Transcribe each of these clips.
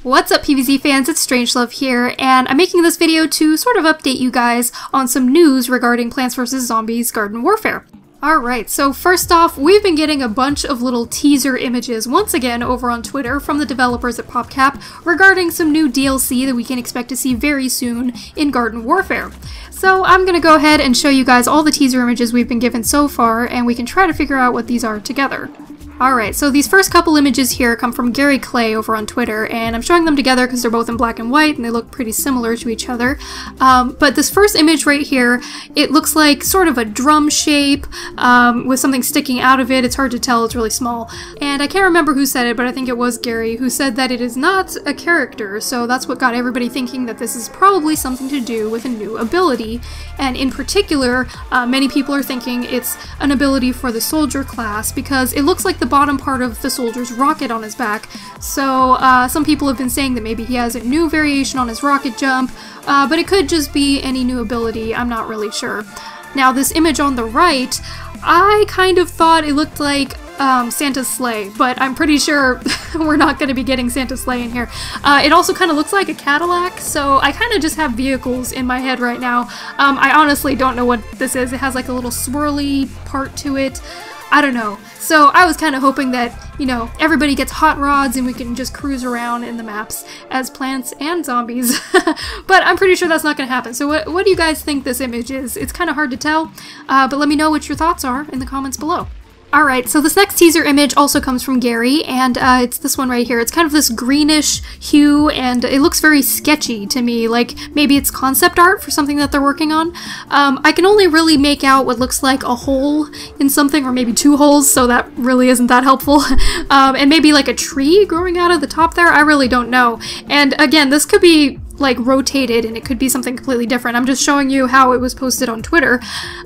What's up, PvZ fans? It's StrangeLuv here, and I'm making this video to sort of update you guys on some news regarding Plants vs. Zombies Garden Warfare. Alright, so first off, we've been getting a bunch of little teaser images once again over on Twitter from the developers at PopCap regarding some new DLC that we can expect to see very soon in Garden Warfare. So I'm gonna go ahead and show you guys all the teaser images we've been given so far, and we can try to figure out what these are together. Alright, so these first couple images here come from Gary Clay over on Twitter, and I'm showing them together because they're both in black and white and they look pretty similar to each other. But this first image right here, it looks like sort of a drum shape with something sticking out of it. It's hard to tell, it's really small. And I can't remember who said it, but I think it was Gary who said that it is not a character, so that's what got everybody thinking that this is probably something to do with a new ability. And in particular, many people are thinking it's an ability for the soldier class because it looks like the bottom part of the soldier's rocket on his back. So some people have been saying that maybe he has a new variation on his rocket jump, but it could just be any new ability. I'm not really sure. Now this image on the right, I kind of thought it looked like Santa's sleigh, but I'm pretty sure we're not going to be getting Santa's sleigh in here. It also kind of looks like a Cadillac, so I kind of just have vehicles in my head right now. I honestly don't know what this is. It has like a little swirly part to it. I don't know. So I was kind of hoping that, you know, everybody gets hot rods and we can just cruise around in the maps as plants and zombies. But I'm pretty sure that's not going to happen. So what do you guys think this image is? It's kind of hard to tell, but let me know what your thoughts are in the comments below. Alright, so this next teaser image also comes from Gary, and it's this one right here. It's kind of this greenish hue, and it looks very sketchy to me, like maybe it's concept art for something that they're working on. I can only really make out what looks like a hole in something, or maybe two holes, so that really isn't that helpful. And maybe like a tree growing out of the top there, I really don't know. And again, this could be like rotated and it could be something completely different. I'm just showing you how it was posted on Twitter.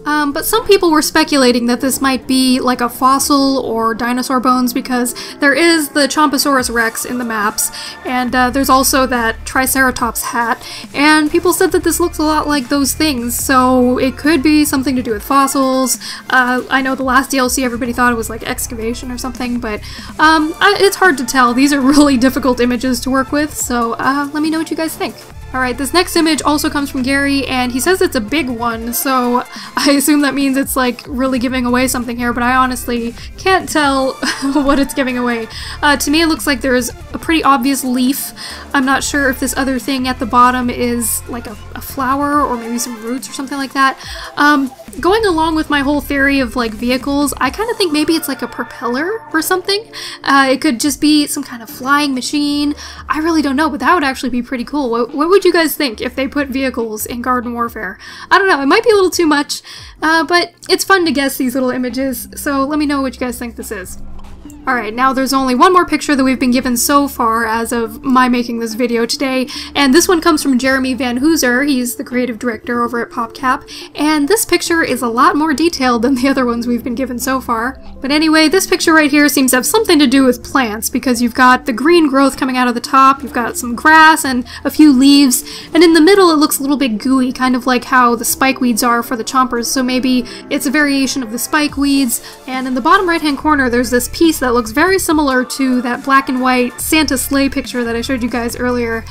But some people were speculating that this might be like a fossil or dinosaur bones because there is the Chomposaurus Rex in the maps, and there's also that Triceratops hat, and people said that this looks a lot like those things, so it could be something to do with fossils. I know the last DLC everybody thought it was like excavation or something, but it's hard to tell. These are really difficult images to work with, so let me know what you guys think. Alright, this next image also comes from Gary, and he says it's a big one, so I assume that means it's like really giving away something here, but I honestly can't tell what it's giving away. To me it looks like there's a pretty obvious leaf. I'm not sure if this other thing at the bottom is like a flower or maybe some roots or something like that. Going along with my whole theory of like vehicles, I kind of think maybe it's like a propeller or something. It could just be some kind of flying machine. I really don't know, but that would actually be pretty cool. What would you guys think if they put vehicles in Garden Warfare? I don't know, it might be a little too much, but it's fun to guess these little images, so let me know what you guys think this is. Alright, now there's only one more picture that we've been given so far as of my making this video today, and this one comes from Jeremy Van Hooser. He's the creative director over at PopCap, and this picture is a lot more detailed than the other ones we've been given so far. But anyway, this picture right here seems to have something to do with plants, because you've got the green growth coming out of the top, you've got some grass and a few leaves, and in the middle it looks a little bit gooey, kind of like how the spikeweeds are for the chompers, so maybe it's a variation of the spikeweeds. And in the bottom right hand corner there's this piece that looks very similar to that black and white Santa sleigh picture that I showed you guys earlier.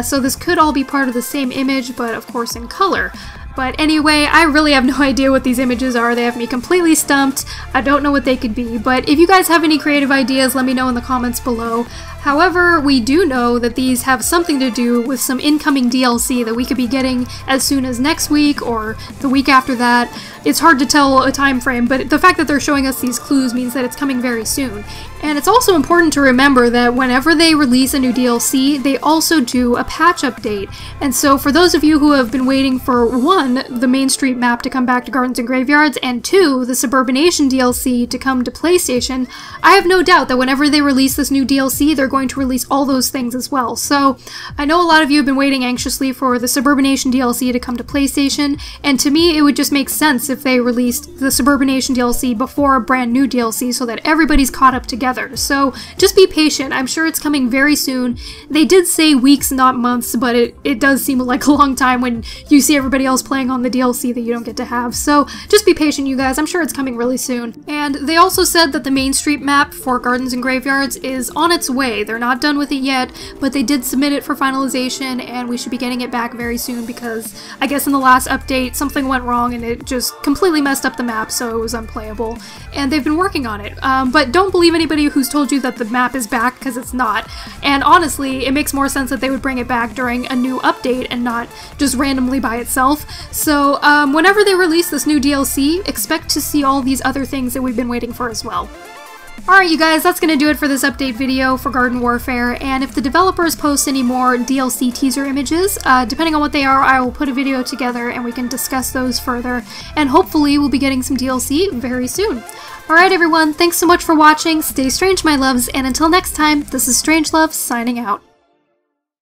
So this could all be part of the same image, but of course in color. But anyway, I really have no idea what these images are. They have me completely stumped. I don't know what they could be, but if you guys have any creative ideas, let me know in the comments below. However, we do know that these have something to do with some incoming DLC that we could be getting as soon as next week or the week after that. It's hard to tell a time frame, but the fact that they're showing us these clues means that it's coming very soon. And it's also important to remember that whenever they release a new DLC, they also do a patch update. And so for those of you who have been waiting for 1, the Main Street map to come back to Gardens and Graveyards, and 2, the Suburbanation DLC to come to PlayStation, I have no doubt that whenever they release this new DLC, they're going to release all those things as well. So I know a lot of you have been waiting anxiously for the Suburbanation DLC to come to PlayStation, and to me it would just make sense if they released the Suburbanation DLC before a brand new DLC so that everybody's caught up together. So just be patient. I'm sure it's coming very soon. They did say weeks, not months, but it does seem like a long time when you see everybody else playing on the DLC that you don't get to have. So just be patient, you guys. I'm sure it's coming really soon. And they also said that the Main Street map for Gardens and Graveyards is on its way. say. They're not done with it yet, but they did submit it for finalization, and we should be getting it back very soon because I guess in the last update something went wrong and it just completely messed up the map, so it was unplayable. And they've been working on it. But don't believe anybody who's told you that the map is back, because it's not. And honestly, it makes more sense that they would bring it back during a new update and not just randomly by itself. So whenever they release this new DLC, expect to see all these other things that we've been waiting for as well. Alright you guys, that's gonna do it for this update video for Garden Warfare, and if the developers post any more DLC teaser images, depending on what they are, I will put a video together and we can discuss those further, and hopefully we'll be getting some DLC very soon. Alright everyone, thanks so much for watching, stay strange my loves, and until next time, this is StrangeLuv signing out.